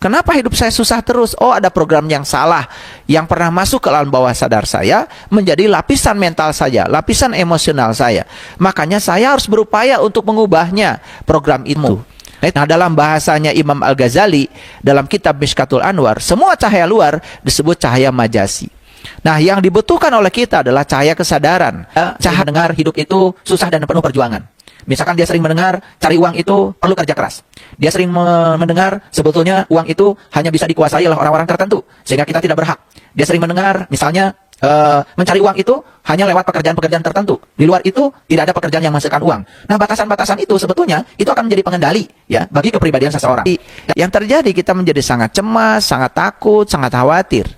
Kenapa hidup saya susah terus? Oh, ada program yang salah yang pernah masuk ke alam bawah sadar saya menjadi lapisan mental saya, lapisan emosional saya. Makanya saya harus berupaya untuk mengubahnya, program itu. Nah, dalam bahasanya Imam Al-Ghazali dalam kitab Mishkatul Anwar, semua cahaya luar disebut cahaya majasi. Nah, yang dibutuhkan oleh kita adalah cahaya kesadaran. Cahaya dengar hidup itu susah dan penuh perjuangan. Misalkan dia sering mendengar cari uang itu perlu kerja keras. Dia sering mendengar sebetulnya uang itu hanya bisa dikuasai oleh orang-orang tertentu, sehingga kita tidak berhak. Dia sering mendengar misalnya mencari uang itu hanya lewat pekerjaan-pekerjaan tertentu. Di luar itu tidak ada pekerjaan yang menghasilkan uang. Nah, batasan-batasan itu sebetulnya itu akan menjadi pengendali ya bagi kepribadian seseorang. Yang terjadi kita menjadi sangat cemas, sangat takut, sangat khawatir.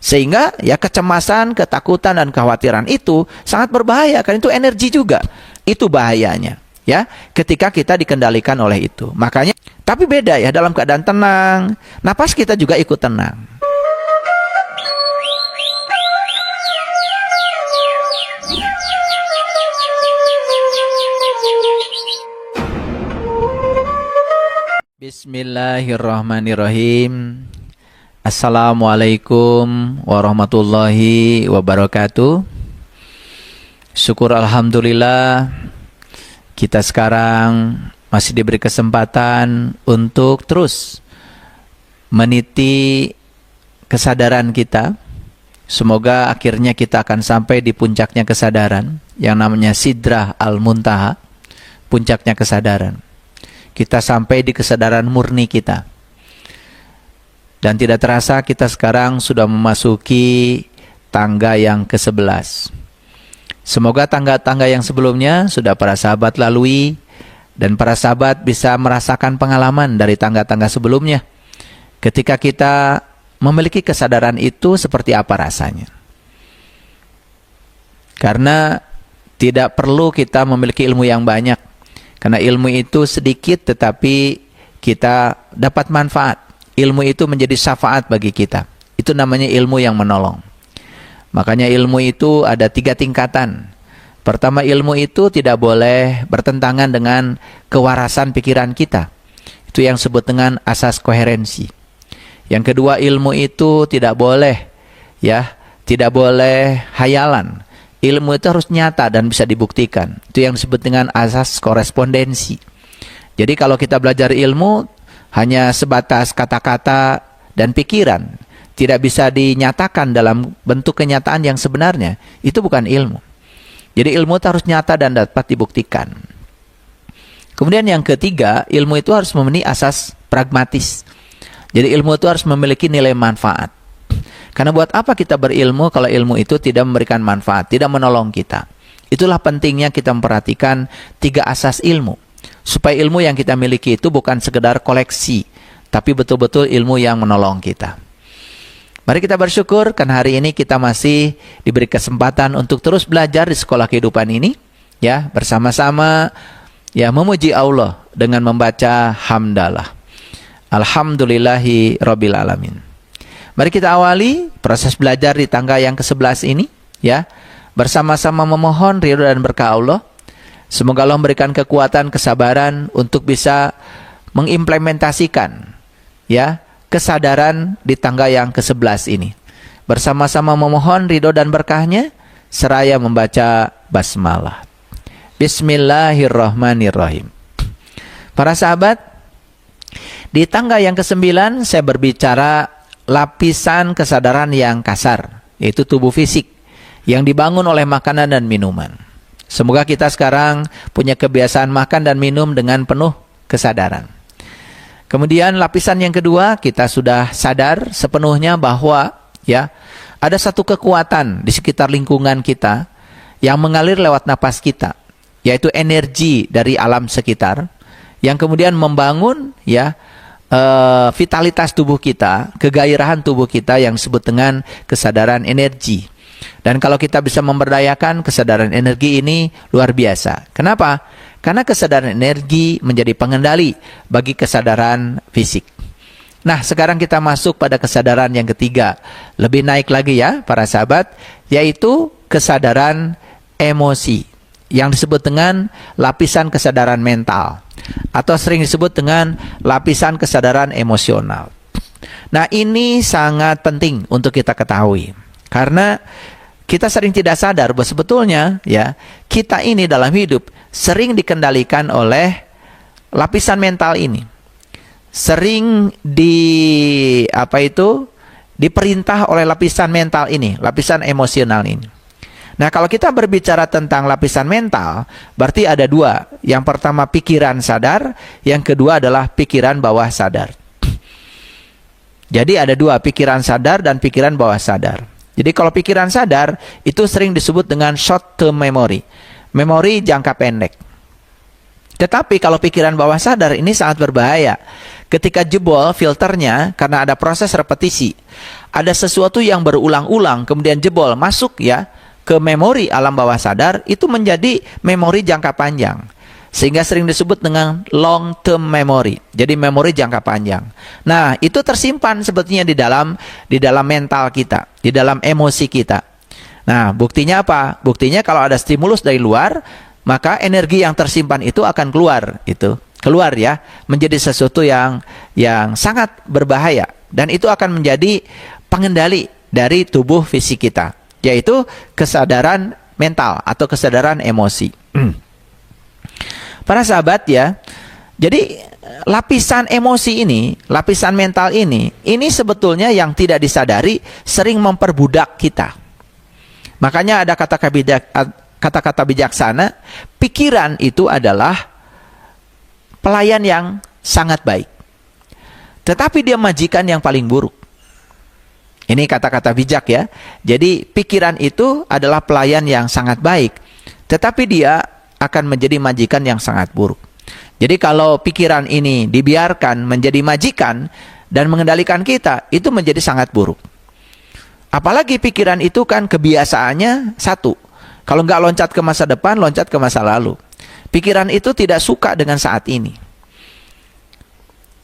Sehingga ya kecemasan, ketakutan dan kekhawatiran itu sangat berbahaya karena itu energi juga. Itu bahayanya ya ketika kita dikendalikan oleh itu. Makanya tapi beda ya dalam keadaan tenang, napas kita juga ikut tenang. Bismillahirrahmanirrahim. Assalamualaikum warahmatullahi wabarakatuh. Syukur alhamdulillah kita sekarang masih diberi kesempatan untuk terus meniti kesadaran kita. Semoga akhirnya kita akan sampai di puncaknya kesadaran yang namanya Sidrah Al-Muntaha, puncaknya kesadaran. Kita sampai di kesadaran murni kita. Dan tidak terasa kita sekarang sudah memasuki tangga yang ke-11. Semoga tangga-tangga yang sebelumnya sudah para sahabat lalui dan para sahabat bisa merasakan pengalaman dari tangga-tangga sebelumnya. Ketika kita memiliki kesadaran itu seperti apa rasanya. Karena tidak perlu kita memiliki ilmu yang banyak. Karena ilmu itu sedikit tetapi kita dapat manfaat. Ilmu itu menjadi syafaat bagi kita. Itu namanya ilmu yang menolong. Makanya ilmu itu ada 3 tingkatan. Pertama, ilmu itu tidak boleh bertentangan dengan kewarasan pikiran kita. Itu yang disebut dengan asas koherensi. Yang kedua, ilmu itu tidak boleh hayalan. Ilmu itu harus nyata dan bisa dibuktikan. Itu yang disebut dengan asas korespondensi. Jadi kalau kita belajar ilmu hanya sebatas kata-kata dan pikiran, tidak bisa dinyatakan dalam bentuk kenyataan yang sebenarnya, itu bukan ilmu. Jadi ilmu itu harus nyata dan dapat dibuktikan. Kemudian yang ketiga, ilmu itu harus memenuhi asas pragmatis. Jadi ilmu itu harus memiliki nilai manfaat. Karena buat apa kita berilmu kalau ilmu itu tidak memberikan manfaat, tidak menolong kita. Itulah pentingnya kita memperhatikan 3 asas ilmu. Supaya ilmu yang kita miliki itu bukan sekedar koleksi, tapi betul-betul ilmu yang menolong kita. Mari kita bersyukur karena hari ini kita masih diberi kesempatan untuk terus belajar di sekolah kehidupan ini, ya, bersama-sama ya memuji Allah dengan membaca hamdalah. Alhamdulillahi rabbil alamin. Mari kita awali proses belajar di tangga yang ke-11 ini, ya, bersama-sama memohon ridho dan berkah Allah. Semoga Allah memberikan kekuatan, kesabaran untuk bisa mengimplementasikan ya kesadaran di tangga yang ke-11 ini. Bersama-sama memohon ridho dan berkahnya seraya membaca basmalah. Bismillahirrahmanirrahim. Para sahabat, di tangga yang ke-9 saya berbicara lapisan kesadaran yang kasar, yaitu tubuh fisik yang dibangun oleh makanan dan minuman. Semoga kita sekarang punya kebiasaan makan dan minum dengan penuh kesadaran. Kemudian lapisan yang kedua, kita sudah sadar sepenuhnya bahwa ya ada satu kekuatan di sekitar lingkungan kita yang mengalir lewat napas kita, yaitu energi dari alam sekitar yang kemudian membangun ya vitalitas tubuh kita, kegairahan tubuh kita yang disebut dengan kesadaran energi. Dan kalau kita bisa memberdayakan kesadaran energi ini luar biasa. Kenapa? Karena kesadaran energi menjadi pengendali bagi kesadaran fisik. Nah, sekarang kita masuk pada kesadaran yang ketiga. Lebih naik lagi ya para sahabat, yaitu kesadaran emosi yang disebut dengan lapisan kesadaran mental atau sering disebut dengan lapisan kesadaran emosional. Nah, ini sangat penting untuk kita ketahui. Karena kita sering tidak sadar bahwa sebetulnya ya, kita ini dalam hidup sering dikendalikan oleh lapisan mental ini. Sering diperintah oleh lapisan mental ini, lapisan emosional ini. Nah, kalau kita berbicara tentang lapisan mental, berarti ada dua. Yang pertama pikiran sadar, yang kedua adalah pikiran bawah sadar. Jadi ada dua, pikiran sadar dan pikiran bawah sadar. Jadi kalau pikiran sadar, itu sering disebut dengan short term memory. Memori jangka pendek. Tetapi kalau pikiran bawah sadar ini sangat berbahaya. Ketika jebol filternya, karena ada proses repetisi. Ada sesuatu yang berulang-ulang, kemudian jebol, masuk ya ke memori alam bawah sadar, itu menjadi memori jangka panjang. Sehingga sering disebut dengan long term memory. Jadi memori jangka panjang. Nah, itu tersimpan sebetulnya di dalam mental kita, di dalam emosi kita. Nah, buktinya apa? Buktinya kalau ada stimulus dari luar, maka energi yang tersimpan itu akan keluar, keluar ya, menjadi sesuatu yang sangat berbahaya, dan itu akan menjadi pengendali dari tubuh fisik kita, yaitu kesadaran mental atau kesadaran emosi. Para sahabat ya, jadi lapisan emosi ini, lapisan mental ini sebetulnya yang tidak disadari sering memperbudak kita. Makanya ada kata-kata bijaksana, pikiran itu adalah pelayan yang sangat baik, tetapi dia majikan yang paling buruk. Ini kata-kata bijak ya. Jadi pikiran itu adalah pelayan yang sangat baik, tetapi dia akan menjadi majikan yang sangat buruk. Jadi kalau pikiran ini dibiarkan menjadi majikan dan mengendalikan kita, itu menjadi sangat buruk. Apalagi pikiran itu kan kebiasaannya satu. Kalau nggak loncat ke masa depan, loncat ke masa lalu. Pikiran itu tidak suka dengan saat ini.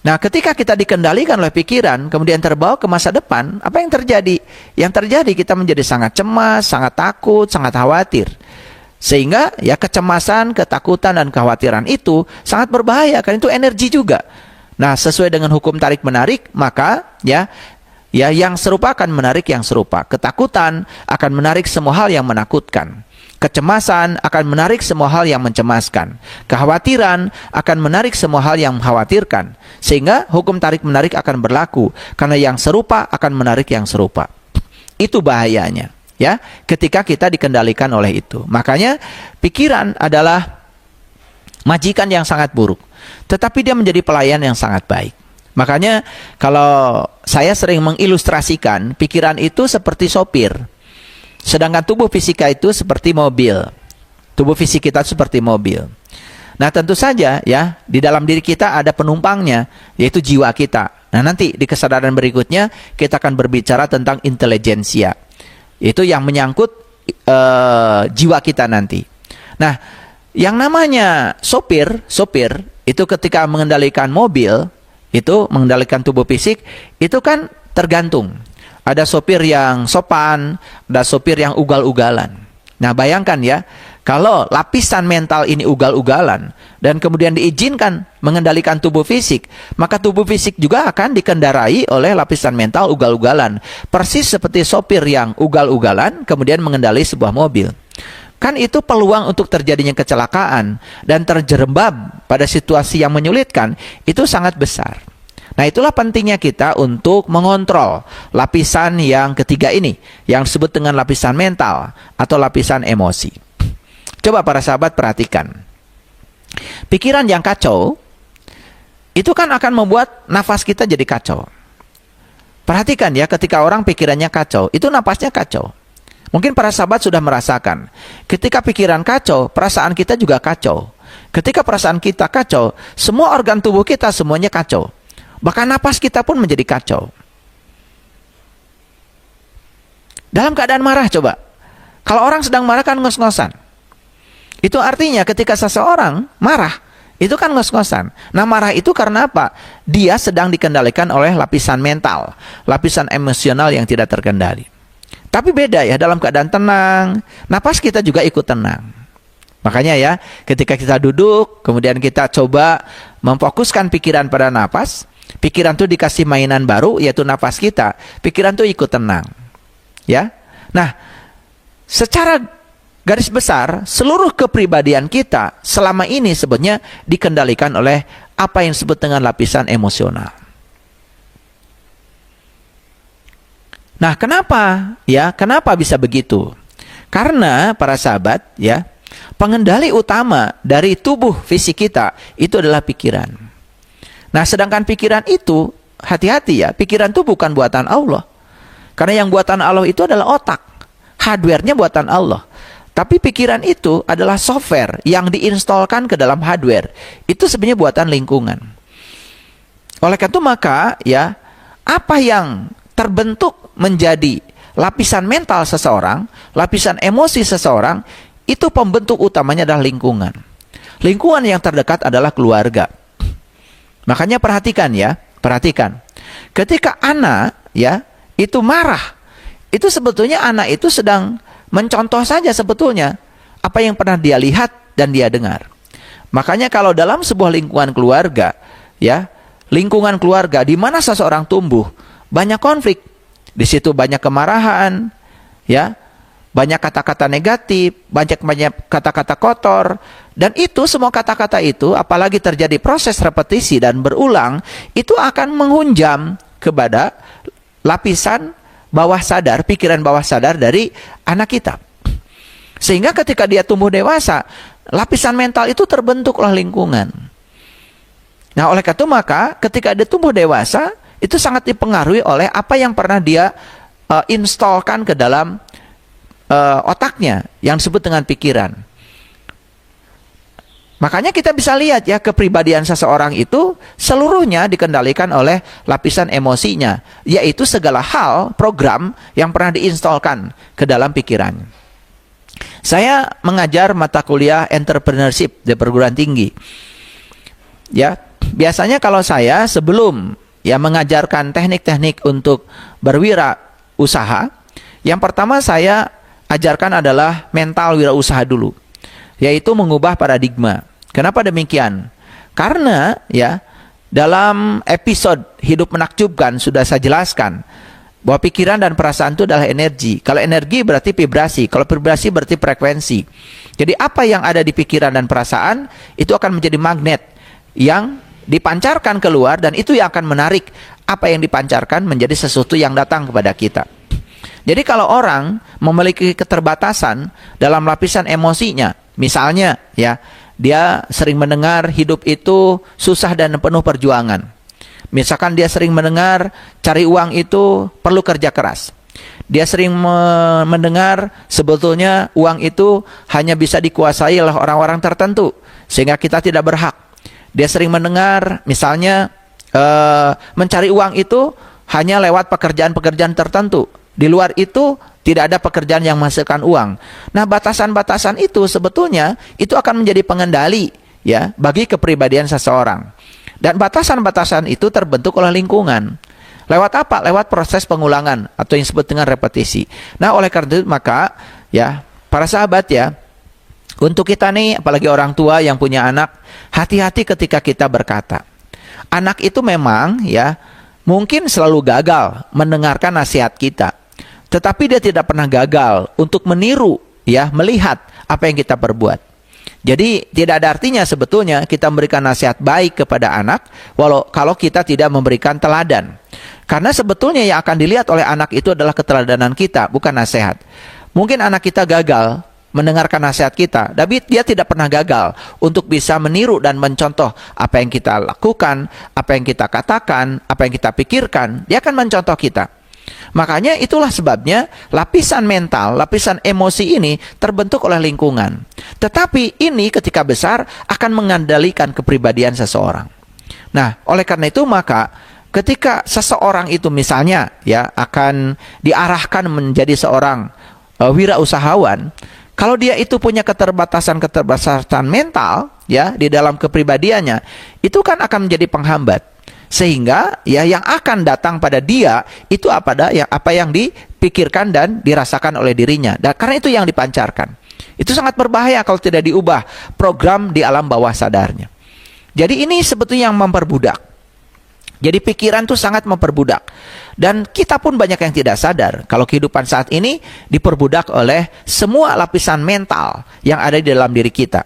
Nah, ketika kita dikendalikan oleh pikiran, kemudian terbawa ke masa depan, apa yang terjadi? Yang terjadi kita menjadi sangat cemas, sangat takut, sangat khawatir. Sehingga ya kecemasan, ketakutan, dan kekhawatiran itu sangat berbahaya, karena itu energi juga. Nah, sesuai dengan hukum tarik-menarik, maka ya yang serupa akan menarik yang serupa. Ketakutan akan menarik semua hal yang menakutkan. Kecemasan akan menarik semua hal yang mencemaskan. Kekhawatiran akan menarik semua hal yang mengkhawatirkan. Sehingga hukum tarik-menarik akan berlaku, karena yang serupa akan menarik yang serupa. Itu bahayanya. Ya, ketika kita dikendalikan oleh itu. Makanya pikiran adalah majikan yang sangat buruk, tetapi dia menjadi pelayan yang sangat baik. Makanya kalau saya sering mengilustrasikan, pikiran itu seperti sopir, sedangkan tubuh fisika itu seperti mobil. Tubuh fisik kita seperti mobil. Nah, tentu saja ya, di dalam diri kita ada penumpangnya, yaitu jiwa kita. Nah, nanti di kesadaran berikutnya kita akan berbicara tentang intelijensia. Itu yang menyangkut jiwa kita nanti. Nah, yang namanya sopir itu ketika mengendalikan mobil, itu mengendalikan tubuh fisik, itu kan tergantung. Ada sopir yang sopan, ada sopir yang ugal-ugalan. Nah, bayangkan ya, kalau lapisan mental ini ugal-ugalan dan kemudian diizinkan mengendalikan tubuh fisik, maka tubuh fisik juga akan dikendarai oleh lapisan mental ugal-ugalan. Persis seperti sopir yang ugal-ugalan kemudian mengendali sebuah mobil. Kan itu peluang untuk terjadinya kecelakaan dan terjerembab pada situasi yang menyulitkan itu sangat besar. Nah, itulah pentingnya kita untuk mengontrol lapisan yang ketiga ini, yang disebut dengan lapisan mental atau lapisan emosi. Coba para sahabat perhatikan. Pikiran yang kacau, itu kan akan membuat nafas kita jadi kacau. Perhatikan ya, ketika orang pikirannya kacau, itu nafasnya kacau. Mungkin para sahabat sudah merasakan, ketika pikiran kacau, perasaan kita juga kacau. Ketika perasaan kita kacau, semua organ tubuh kita semuanya kacau. Bahkan napas kita pun menjadi kacau. Dalam keadaan marah coba. Kalau orang sedang marah kan ngos-ngosan. Itu artinya ketika seseorang marah, itu kan ngos-ngosan. Nah, marah itu karena apa? Dia sedang dikendalikan oleh lapisan mental, lapisan emosional yang tidak terkendali. Tapi beda ya, dalam keadaan tenang, napas kita juga ikut tenang. Makanya ya, ketika kita duduk, kemudian kita coba memfokuskan pikiran pada napas, Pikiran tuh dikasih mainan baru, yaitu nafas kita. Pikiran tuh ikut tenang. Ya. Nah, secara garis besar, seluruh kepribadian kita selama ini sebetulnya dikendalikan oleh apa yang disebut dengan lapisan emosional. Nah, kenapa? Ya, kenapa bisa begitu? Karena para sahabat, ya, pengendali utama dari tubuh fisik kita itu adalah pikiran. Nah, sedangkan pikiran itu, hati-hati ya, pikiran itu bukan buatan Allah. Karena yang buatan Allah itu adalah otak. Hardware-nya buatan Allah. Tapi pikiran itu adalah software yang diinstalkan ke dalam hardware. Itu sebenarnya buatan lingkungan. Oleh karena itu maka, ya, apa yang terbentuk menjadi lapisan mental seseorang, lapisan emosi seseorang, itu pembentuk utamanya adalah lingkungan. Lingkungan yang terdekat adalah keluarga. Makanya perhatikan ya, perhatikan. Ketika anak ya itu marah, itu sebetulnya anak itu sedang mencontoh saja sebetulnya apa yang pernah dia lihat dan dia dengar. Makanya kalau dalam sebuah lingkungan keluarga, ya, lingkungan keluarga di mana seseorang tumbuh, banyak konflik. Di situ banyak kemarahan, ya, banyak kata-kata negatif, banyak kata-kata kotor, dan itu semua kata-kata itu, apalagi terjadi proses repetisi dan berulang, itu akan menghunjam kepada lapisan bawah sadar, pikiran bawah sadar dari anak kita. Sehingga ketika dia tumbuh dewasa, lapisan mental itu terbentuk oleh lingkungan. Nah, oleh karena itu maka ketika dia tumbuh dewasa, itu sangat dipengaruhi oleh apa yang pernah dia installkan ke dalam otaknya, yang disebut dengan pikiran. Makanya kita bisa lihat ya, kepribadian seseorang itu seluruhnya dikendalikan oleh lapisan emosinya, yaitu segala hal, program yang pernah diinstalkan ke dalam pikiran. Saya mengajar mata kuliah entrepreneurship di perguruan tinggi. Ya, biasanya kalau saya sebelum ya mengajarkan teknik-teknik untuk berwirausaha, yang pertama saya ajarkan adalah mental wirausaha dulu, yaitu mengubah paradigma. Kenapa demikian? Karena ya dalam episode Hidup Menakjubkan sudah saya jelaskan bahwa pikiran dan perasaan itu adalah energi. Kalau energi berarti vibrasi, kalau vibrasi berarti frekuensi. Jadi apa yang ada di pikiran dan perasaan itu akan menjadi magnet yang dipancarkan keluar, dan itu yang akan menarik apa yang dipancarkan menjadi sesuatu yang datang kepada kita. Jadi kalau orang memiliki keterbatasan dalam lapisan emosinya, misalnya ya, dia sering mendengar hidup itu susah dan penuh perjuangan. Misalkan dia sering mendengar cari uang itu perlu kerja keras. Dia sering mendengar sebetulnya uang itu hanya bisa dikuasai oleh orang-orang tertentu, sehingga kita tidak berhak. Dia sering mendengar misalnya mencari uang itu hanya lewat pekerjaan-pekerjaan tertentu. Di luar itu tidak ada pekerjaan yang menghasilkan uang. Nah, batasan-batasan itu sebetulnya itu akan menjadi pengendali ya bagi kepribadian seseorang. Dan batasan-batasan itu terbentuk oleh lingkungan. Lewat apa? Lewat proses pengulangan atau yang disebut dengan repetisi. Nah, oleh karena itu maka ya para sahabat ya, untuk kita nih, apalagi orang tua yang punya anak, hati-hati ketika kita berkata. Anak itu memang ya mungkin selalu gagal mendengarkan nasihat kita, tetapi dia tidak pernah gagal untuk meniru ya, melihat apa yang kita perbuat. Jadi tidak ada artinya sebetulnya kita memberikan nasihat baik kepada anak kalau kita tidak memberikan teladan. Karena sebetulnya yang akan dilihat oleh anak itu adalah keteladanan kita, bukan nasihat. Mungkin anak kita gagal mendengarkan nasihat kita, tapi dia tidak pernah gagal untuk bisa meniru dan mencontoh apa yang kita lakukan, apa yang kita katakan, apa yang kita pikirkan. Dia akan mencontoh kita. Makanya itulah sebabnya lapisan mental, lapisan emosi ini terbentuk oleh lingkungan. Tetapi ini ketika besar akan mengendalikan kepribadian seseorang. Nah, oleh karena itu maka ketika seseorang itu misalnya ya akan diarahkan menjadi seorang wirausahawan, kalau dia itu punya keterbatasan mental ya di dalam kepribadiannya, itu kan akan menjadi penghambat. Sehingga ya yang akan datang pada dia itu apa yang dipikirkan dan dirasakan oleh dirinya. Dan karena itu yang dipancarkan. Itu sangat berbahaya kalau tidak diubah program di alam bawah sadarnya. Jadi ini sebetulnya yang memperbudak. Jadi pikiran tuh sangat memperbudak. Dan kita pun banyak yang tidak sadar kalau kehidupan saat ini diperbudak oleh semua lapisan mental yang ada di dalam diri kita.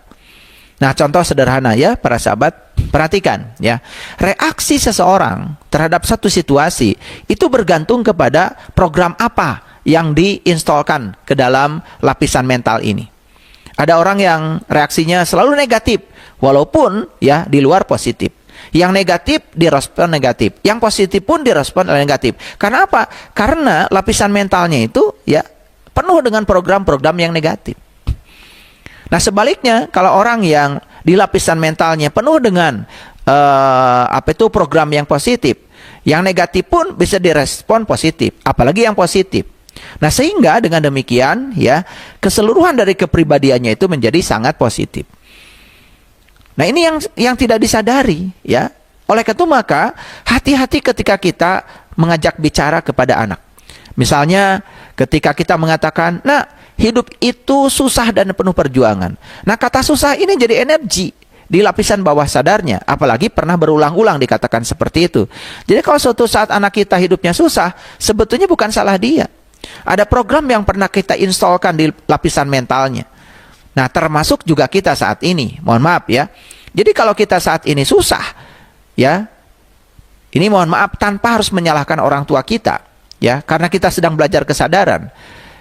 Nah, contoh sederhana ya para sahabat, perhatikan ya. Reaksi seseorang terhadap satu situasi itu bergantung kepada program apa yang diinstalkan ke dalam lapisan mental ini. Ada orang yang reaksinya selalu negatif walaupun ya di luar positif. Yang negatif direspon negatif, yang positif pun direspon oleh negatif. Karena apa? Karena lapisan mentalnya itu ya penuh dengan program-program yang negatif. Nah, sebaliknya kalau orang yang di lapisan mentalnya penuh dengan program yang positif, yang negatif pun bisa direspon positif, apalagi yang positif. Nah, sehingga dengan demikian ya keseluruhan dari kepribadiannya itu menjadi sangat positif. Nah, ini yang tidak disadari ya. Oleh itu maka hati-hati ketika kita mengajak bicara kepada anak. Misalnya ketika kita mengatakan, "Nah, hidup itu susah dan penuh perjuangan." Nah, kata susah ini jadi energi di lapisan bawah sadarnya, apalagi pernah berulang-ulang dikatakan seperti itu. Jadi kalau suatu saat anak kita hidupnya susah, sebetulnya bukan salah dia. Ada program yang pernah kita instalkan di lapisan mentalnya. Nah, termasuk juga kita saat ini. Mohon maaf ya. Jadi kalau kita saat ini susah, ya, ini mohon maaf tanpa harus menyalahkan orang tua kita, ya, karena kita sedang belajar kesadaran.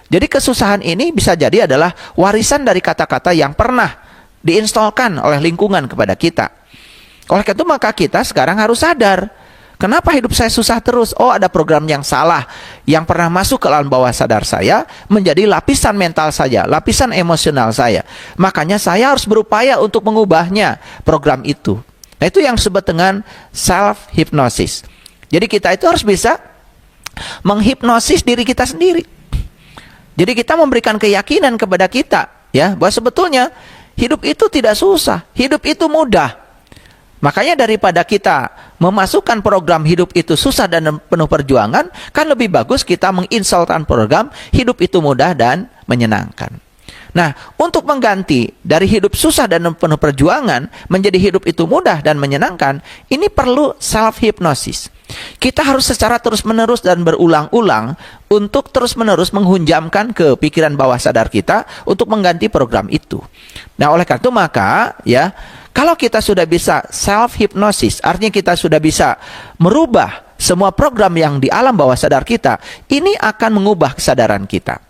Jadi kesusahan ini bisa jadi adalah warisan dari kata-kata yang pernah diinstalkan oleh lingkungan kepada kita. Oleh itu maka kita sekarang harus sadar. Kenapa hidup saya susah terus? Oh, ada program yang salah yang pernah masuk ke alam bawah sadar saya menjadi lapisan mental saya, lapisan emosional saya. Makanya saya harus berupaya untuk mengubahnya, program itu. Nah, itu yang disebut dengan self-hypnosis. Jadi kita itu harus bisa menghipnosis diri kita sendiri. Jadi kita memberikan keyakinan kepada kita ya bahwa sebetulnya hidup itu tidak susah, hidup itu mudah. Makanya daripada kita memasukkan program hidup itu susah dan penuh perjuangan, kan lebih bagus kita menginstalkan program hidup itu mudah dan menyenangkan. Nah, untuk mengganti dari hidup susah dan penuh perjuangan menjadi hidup itu mudah dan menyenangkan, ini perlu self-hypnosis. Kita harus secara terus-menerus dan berulang-ulang untuk terus-menerus menghunjamkan ke pikiran bawah sadar kita untuk mengganti program itu. Nah, oleh karena itu maka ya, kalau kita sudah bisa self-hypnosis, artinya kita sudah bisa merubah semua program yang di alam bawah sadar kita, ini akan mengubah kesadaran kita.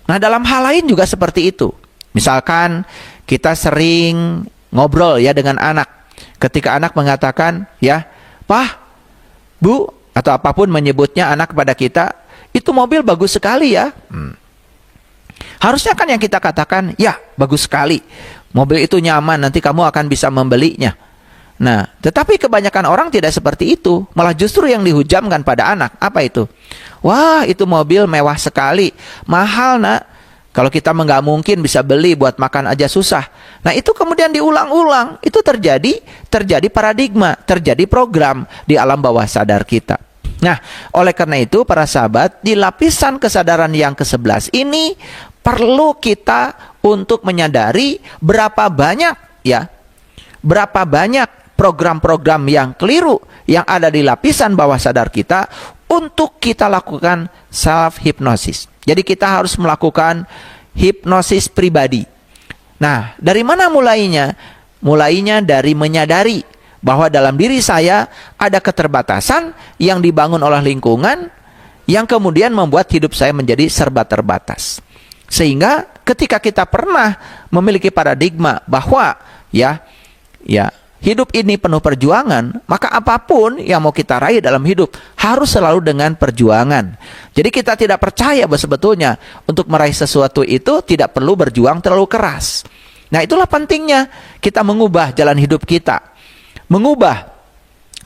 Nah, dalam hal lain juga seperti itu. Misalkan kita sering ngobrol ya dengan anak. Ketika anak mengatakan, ya, "Pak, Bu," atau apapun menyebutnya anak kepada kita, "Itu mobil bagus sekali ya." Harusnya kan yang kita katakan, "Ya, bagus sekali. Mobil itu nyaman, nanti kamu akan bisa membelinya." Nah, tetapi kebanyakan orang tidak seperti itu. Malah justru yang dihujamkan pada anak, apa itu? "Wah, itu mobil mewah sekali. Mahal, Nak. Kalau kita nggak mungkin bisa beli, buat makan aja susah." Nah, itu kemudian diulang-ulang. Itu terjadi paradigma, terjadi program di alam bawah sadar kita. Nah, oleh karena itu para sahabat, di lapisan kesadaran yang ke-11 ini perlu kita untuk menyadari berapa banyak program-program yang keliru yang ada di lapisan bawah sadar kita untuk kita lakukan self-hypnosis. Jadi kita harus melakukan hipnosis pribadi. Nah, dari mana mulainya? Mulainya dari menyadari bahwa dalam diri saya ada keterbatasan yang dibangun oleh lingkungan yang kemudian membuat hidup saya menjadi serba terbatas. Sehingga ketika kita pernah memiliki paradigma bahwa hidup ini penuh perjuangan, maka apapun yang mau kita raih dalam hidup harus selalu dengan perjuangan. Jadi kita tidak percaya bahwa sebetulnya untuk meraih sesuatu itu tidak perlu berjuang terlalu keras. Nah, itulah pentingnya kita mengubah jalan hidup kita, mengubah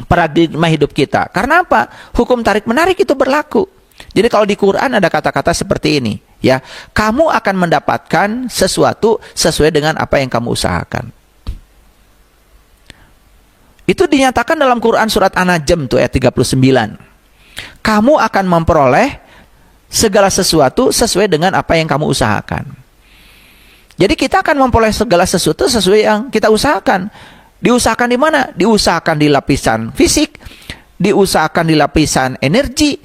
paradigma hidup kita. Karena apa? Hukum tarik-menarik itu berlaku. Jadi kalau di Quran ada kata-kata seperti ini, ya, kamu akan mendapatkan sesuatu sesuai dengan apa yang kamu usahakan. Itu dinyatakan dalam Quran surat An-Najm tuh ayat 39. Kamu akan memperoleh segala sesuatu sesuai dengan apa yang kamu usahakan. Jadi kita akan memperoleh segala sesuatu sesuai yang kita usahakan. Diusahakan di mana? Diusahakan di lapisan fisik, diusahakan di lapisan energi,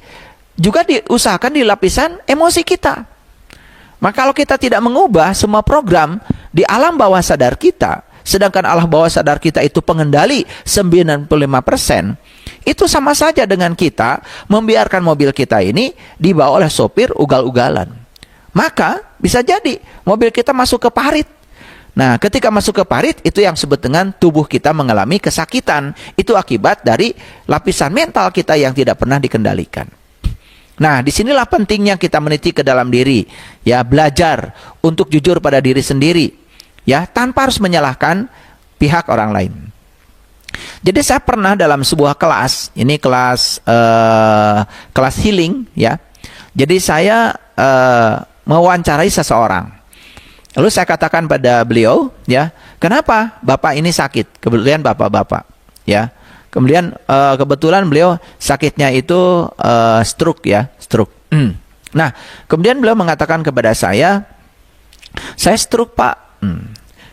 juga diusahakan di lapisan emosi kita. Maka kalau kita tidak mengubah semua program di alam bawah sadar kita, sedangkan alam bawah sadar kita itu pengendali 95%, itu sama saja dengan kita membiarkan mobil kita ini dibawa oleh sopir ugal-ugalan. Maka bisa jadi mobil kita masuk ke parit. Nah, ketika masuk ke parit, itu yang disebut dengan tubuh kita mengalami kesakitan. Itu akibat dari lapisan mental kita yang tidak pernah dikendalikan. Nah, disinilah pentingnya kita meniti ke dalam diri, ya, belajar untuk jujur pada diri sendiri, ya, tanpa harus menyalahkan pihak orang lain. Jadi saya pernah dalam sebuah kelas, ini kelas healing, ya. Jadi saya mewawancarai seseorang. Lalu saya katakan pada beliau, ya, kenapa Bapak ini sakit? Kebetulan Bapak-bapak, ya. Kemudian kebetulan beliau sakitnya itu stroke, ya, stroke. Nah, kemudian beliau mengatakan kepada saya stroke, Pak,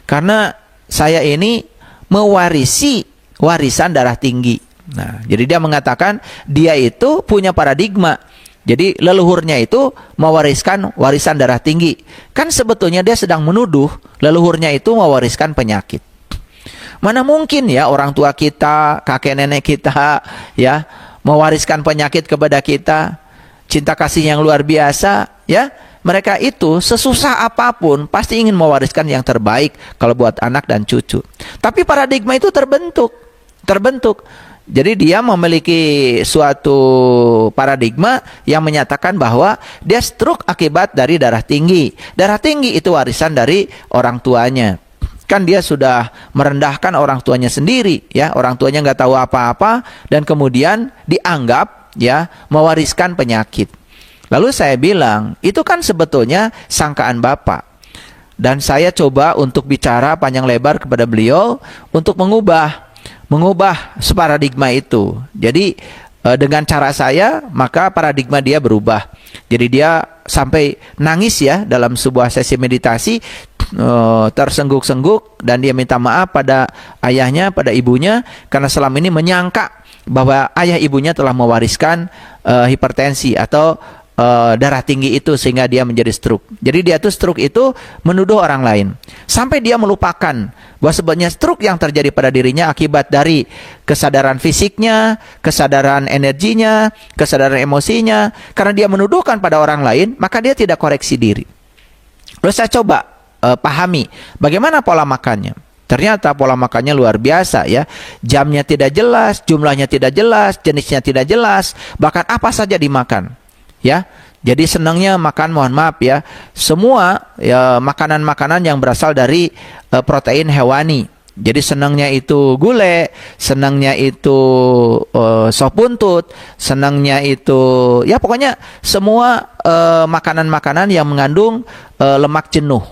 karena saya ini mewarisi warisan darah tinggi. Nah, jadi dia mengatakan dia itu punya paradigma. Jadi leluhurnya itu mewariskan warisan darah tinggi. Kan sebetulnya dia sedang menuduh leluhurnya itu mewariskan penyakit. Mana mungkin ya orang tua kita, kakek nenek kita, ya, mewariskan penyakit kepada kita. Cinta kasih yang luar biasa, ya. Mereka itu sesusah apapun pasti ingin mewariskan yang terbaik kalau buat anak dan cucu. Tapi paradigma itu terbentuk. Jadi dia memiliki suatu paradigma yang menyatakan bahwa dia stroke akibat dari darah tinggi. Darah tinggi itu warisan dari orang tuanya. Kan dia sudah merendahkan orang tuanya sendiri, ya. Orang tuanya nggak tahu apa-apa dan kemudian dianggap, ya, mewariskan penyakit. Lalu saya bilang, itu kan sebetulnya sangkaan Bapak. Dan saya coba untuk bicara panjang lebar kepada beliau untuk mengubah paradigma itu. Jadi dengan cara saya, maka paradigma dia berubah. Jadi dia sampai nangis, ya, dalam sebuah sesi meditasi, tersengguk-sengguk, dan dia minta maaf pada ayahnya, pada ibunya, karena selama ini menyangka bahwa ayah ibunya telah mewariskan hipertensi atau darah tinggi itu sehingga dia menjadi stroke. Jadi dia tuh stroke itu menuduh orang lain. Sampai dia melupakan bahwa sebenarnya stroke yang terjadi pada dirinya akibat dari kesadaran fisiknya, kesadaran energinya, kesadaran emosinya. Karena dia menuduhkan pada orang lain, maka dia tidak koreksi diri. Lalu saya coba pahami bagaimana pola makannya. Ternyata pola makannya luar biasa, ya. Jamnya tidak jelas, jumlahnya tidak jelas, jenisnya tidak jelas, bahkan apa saja dimakan. Ya, jadi senangnya makan, mohon maaf, ya, semua, ya, makanan-makanan yang berasal dari protein hewani. Jadi senangnya itu gulai, senangnya itu sop buntut, senangnya itu, ya, pokoknya semua makanan-makanan yang mengandung lemak jenuh.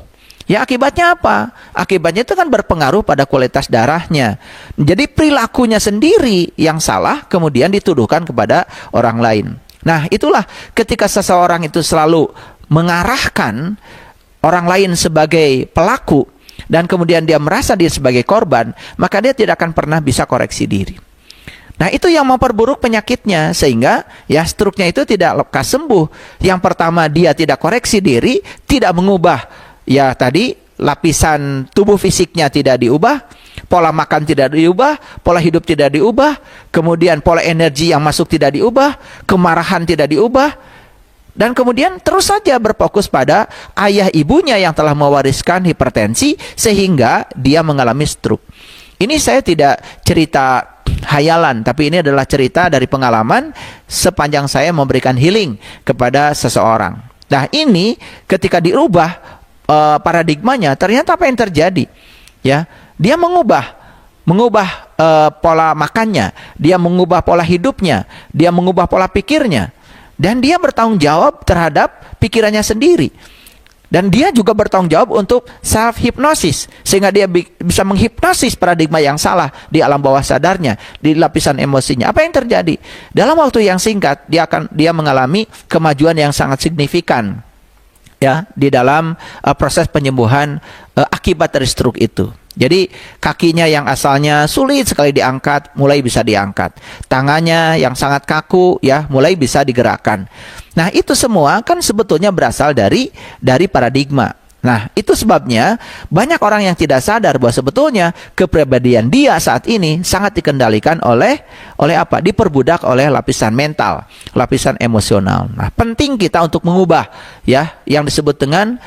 Ya, akibatnya apa? Akibatnya itu kan berpengaruh pada kualitas darahnya. Jadi perilakunya sendiri yang salah kemudian dituduhkan kepada orang lain. Nah, itulah ketika seseorang itu selalu mengarahkan orang lain sebagai pelaku dan kemudian dia merasa dia sebagai korban, maka dia tidak akan pernah bisa koreksi diri. Nah, itu yang memperburuk penyakitnya, sehingga, ya, stroke-nya itu tidak lekas sembuh. Yang pertama, dia tidak koreksi diri, tidak mengubah, ya, tadi lapisan tubuh fisiknya tidak diubah, pola makan tidak diubah, pola hidup tidak diubah, kemudian pola energi yang masuk tidak diubah, kemarahan tidak diubah, dan kemudian terus saja berfokus pada ayah ibunya yang telah mewariskan hipertensi sehingga dia mengalami stroke. Ini saya tidak cerita hayalan, tapi ini adalah cerita dari pengalaman sepanjang saya memberikan healing kepada seseorang. Nah, ini ketika dirubah paradigmanya, ternyata apa yang terjadi? Ya, dia mengubah pola makannya, dia mengubah pola hidupnya, dia mengubah pola pikirnya, dan dia bertanggung jawab terhadap pikirannya sendiri. Dan dia juga bertanggung jawab untuk self hipnosis, sehingga dia bisa menghipnosis paradigma yang salah di alam bawah sadarnya, di lapisan emosinya. Apa yang terjadi? Dalam waktu yang singkat dia mengalami kemajuan yang sangat signifikan, ya, di dalam proses penyembuhan akibat dari stroke itu. Jadi kakinya yang asalnya sulit sekali diangkat, mulai bisa diangkat. Tangannya yang sangat kaku, ya, mulai bisa digerakkan. Nah, itu semua kan sebetulnya berasal dari paradigma. Nah, itu sebabnya banyak orang yang tidak sadar bahwa sebetulnya kepribadian dia saat ini sangat dikendalikan oleh apa? Diperbudak oleh lapisan mental, lapisan emosional. Nah, penting kita untuk mengubah, ya, yang disebut dengan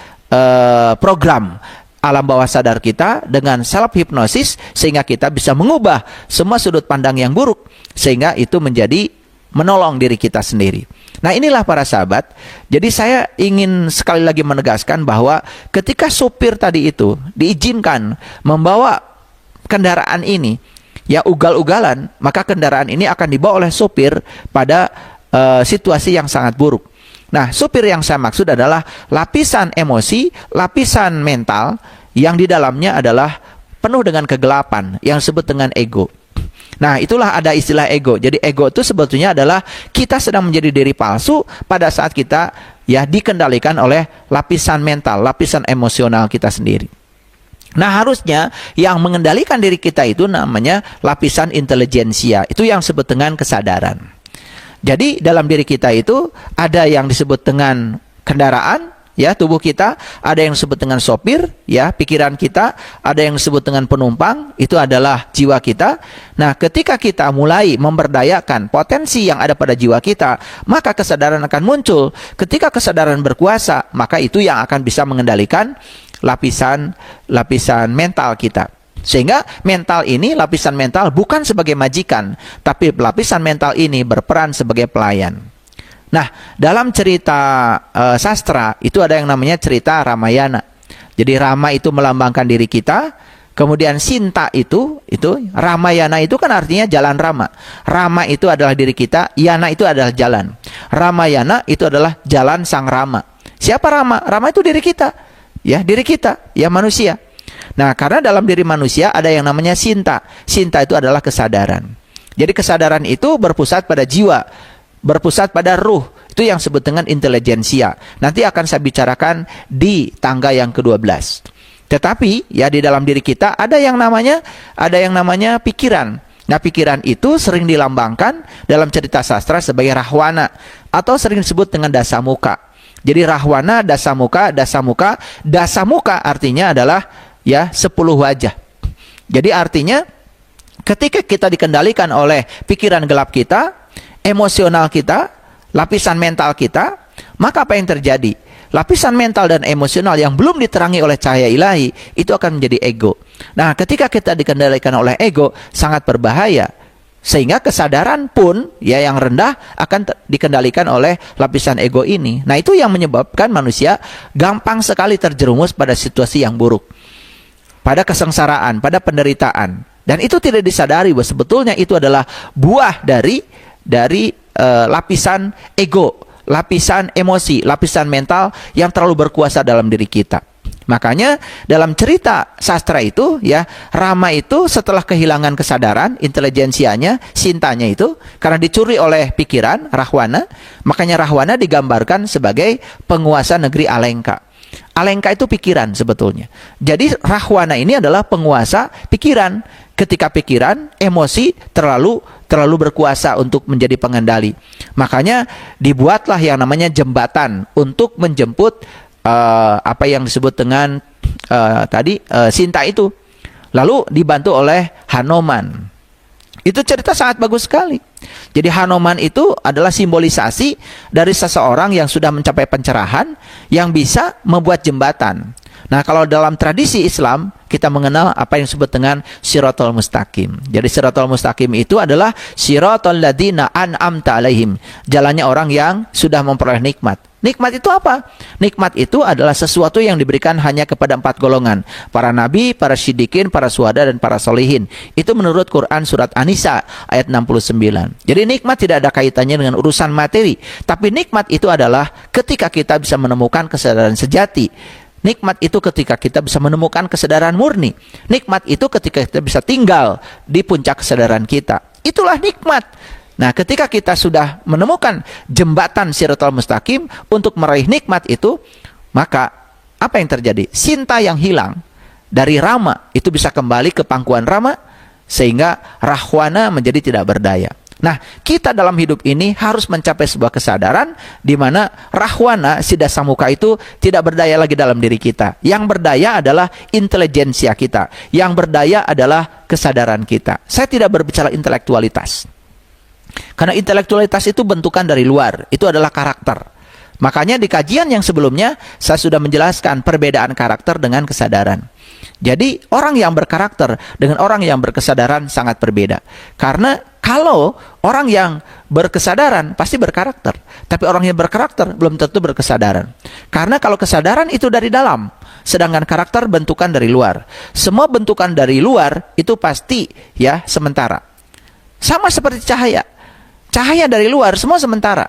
program alam bawah sadar kita dengan self hipnosis, sehingga kita bisa mengubah semua sudut pandang yang buruk, sehingga itu menjadi menolong diri kita sendiri. Nah, inilah para sahabat. Jadi saya ingin sekali lagi menegaskan bahwa ketika supir tadi itu diizinkan membawa kendaraan ini, ya, ugal-ugalan, maka kendaraan ini akan dibawa oleh supir pada situasi yang sangat buruk. Nah, supir yang saya maksud adalah lapisan emosi, lapisan mental yang di dalamnya adalah penuh dengan kegelapan yang disebut dengan ego. Nah, itulah ada istilah ego. Jadi ego itu sebetulnya adalah kita sedang menjadi diri palsu pada saat kita, ya, dikendalikan oleh lapisan mental, lapisan emosional kita sendiri. Nah, harusnya yang mengendalikan diri kita itu namanya lapisan intelijensia. Itu yang disebut dengan kesadaran. Jadi dalam diri kita itu ada yang disebut dengan kendaraan, ya, tubuh kita, ada yang disebut dengan sopir, ya, pikiran kita, ada yang disebut dengan penumpang, itu adalah jiwa kita. Nah, ketika kita mulai memberdayakan potensi yang ada pada jiwa kita, maka kesadaran akan muncul. Ketika kesadaran berkuasa, maka itu yang akan bisa mengendalikan lapisan mental kita. Sehingga mental ini, lapisan mental bukan sebagai majikan, tapi lapisan mental ini berperan sebagai pelayan. Nah, dalam cerita sastra itu ada yang namanya cerita Ramayana. Jadi Rama itu melambangkan diri kita, kemudian Sinta itu Ramayana itu kan artinya jalan Rama. Rama itu adalah diri kita, Yana itu adalah jalan. Ramayana itu adalah jalan sang Rama. Siapa Rama? Rama itu diri kita. Ya, diri kita, ya, manusia. Nah, karena dalam diri manusia ada yang namanya Sinta. Sinta itu adalah kesadaran. Jadi kesadaran itu berpusat pada jiwa, berpusat pada ruh. Itu yang disebut dengan intelijensia. Nanti akan saya bicarakan di tangga yang ke-12. Tetapi, ya, di dalam diri kita ada yang namanya pikiran. Nah, pikiran itu sering dilambangkan dalam cerita sastra sebagai Rahwana, atau sering disebut dengan Dasamuka. Jadi Rahwana, Dasamuka artinya adalah, ya, 10 wajah. Jadi artinya ketika kita dikendalikan oleh pikiran gelap kita, emosional kita, lapisan mental kita, maka apa yang terjadi? Lapisan mental dan emosional yang belum diterangi oleh cahaya ilahi itu akan menjadi ego. Nah, ketika kita dikendalikan oleh ego, sangat berbahaya. Sehingga kesadaran pun, ya, yang rendah akan dikendalikan oleh lapisan ego ini. Nah, itu yang menyebabkan manusia gampang sekali terjerumus pada situasi yang buruk, pada kesengsaraan, pada penderitaan. Dan itu tidak disadari bahwa sebetulnya itu adalah buah dari lapisan ego, lapisan emosi, lapisan mental yang terlalu berkuasa dalam diri kita. Makanya dalam cerita sastra itu, ya, Rama itu setelah kehilangan kesadaran, intelijensianya, Sintanya itu, karena dicuri oleh pikiran, Rahwana, makanya Rahwana digambarkan sebagai penguasa negeri Alengka. Alengka itu pikiran sebetulnya. Jadi Rahwana ini adalah penguasa pikiran. Ketika pikiran, emosi terlalu berkuasa untuk menjadi pengendali. Makanya dibuatlah yang namanya jembatan untuk menjemput apa yang disebut dengan Sinta itu. Lalu dibantu oleh Hanuman. Itu cerita sangat bagus sekali. Jadi Hanuman itu adalah simbolisasi dari seseorang yang sudah mencapai pencerahan, yang bisa membuat jembatan. Nah, kalau dalam tradisi Islam, kita mengenal apa yang disebut dengan Shiratal Mustaqim. Jadi Shiratal Mustaqim itu adalah Shiratal ladzina an'amta alaihim. Jalannya orang yang sudah memperoleh nikmat. Nikmat itu apa? Nikmat itu adalah sesuatu yang diberikan hanya kepada 4 golongan. Para nabi, para siddiqin, para syuhada, dan para solihin. Itu menurut Quran surat An-Nisa ayat 69. Jadi nikmat tidak ada kaitannya dengan urusan materi. Tapi nikmat itu adalah ketika kita bisa menemukan kesadaran sejati. Nikmat itu ketika kita bisa menemukan kesadaran murni. Nikmat itu ketika kita bisa tinggal di puncak kesadaran kita. Itulah nikmat. Nah, ketika kita sudah menemukan jembatan Shiratal Mustaqim untuk meraih nikmat itu, maka apa yang terjadi? Sinta yang hilang, dari Rama itu bisa kembali ke pangkuan Rama, sehingga Rahwana menjadi tidak berdaya. Nah, kita dalam hidup ini harus mencapai sebuah kesadaran di mana Rahwana, si Dasamuka itu tidak berdaya lagi dalam diri kita. Yang berdaya adalah intelijensia kita. Yang berdaya adalah kesadaran kita. Saya tidak berbicara intelektualitas. Karena intelektualitas itu bentukan dari luar. Itu adalah karakter. Makanya di kajian yang sebelumnya saya sudah menjelaskan perbedaan karakter dengan kesadaran. Jadi orang yang berkarakter dengan orang yang berkesadaran sangat berbeda. Karena kalau orang yang berkesadaran pasti berkarakter, tapi orang yang berkarakter belum tentu berkesadaran. Karena kalau kesadaran itu dari dalam, sedangkan karakter bentukan dari luar. Semua bentukan dari luar itu pasti ya sementara. Sama seperti cahaya. Cahaya dari luar semua sementara.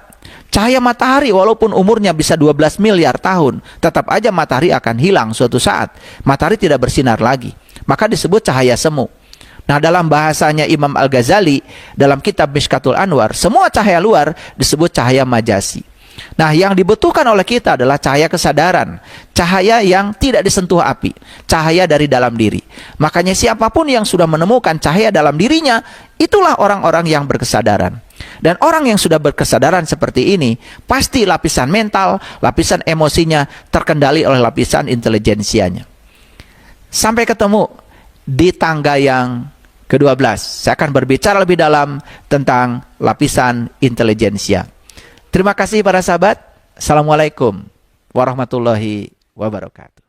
Cahaya matahari walaupun umurnya bisa 12 miliar tahun, tetap aja matahari akan hilang suatu saat. Matahari tidak bersinar lagi. Maka disebut cahaya semu. Nah, dalam bahasanya Imam Al-Ghazali, dalam kitab Mishkatul Anwar, semua cahaya luar disebut cahaya majasi. Nah, yang dibutuhkan oleh kita adalah cahaya kesadaran. Cahaya yang tidak disentuh api. Cahaya dari dalam diri. Makanya siapapun yang sudah menemukan cahaya dalam dirinya, itulah orang-orang yang berkesadaran. Dan orang yang sudah berkesadaran seperti ini, pasti lapisan mental, lapisan emosinya terkendali oleh lapisan intelijensianya. Sampai ketemu di tangga yang ke-12. Saya akan berbicara lebih dalam tentang lapisan intelijensia. Terima kasih para sahabat. Assalamualaikum warahmatullahi wabarakatuh.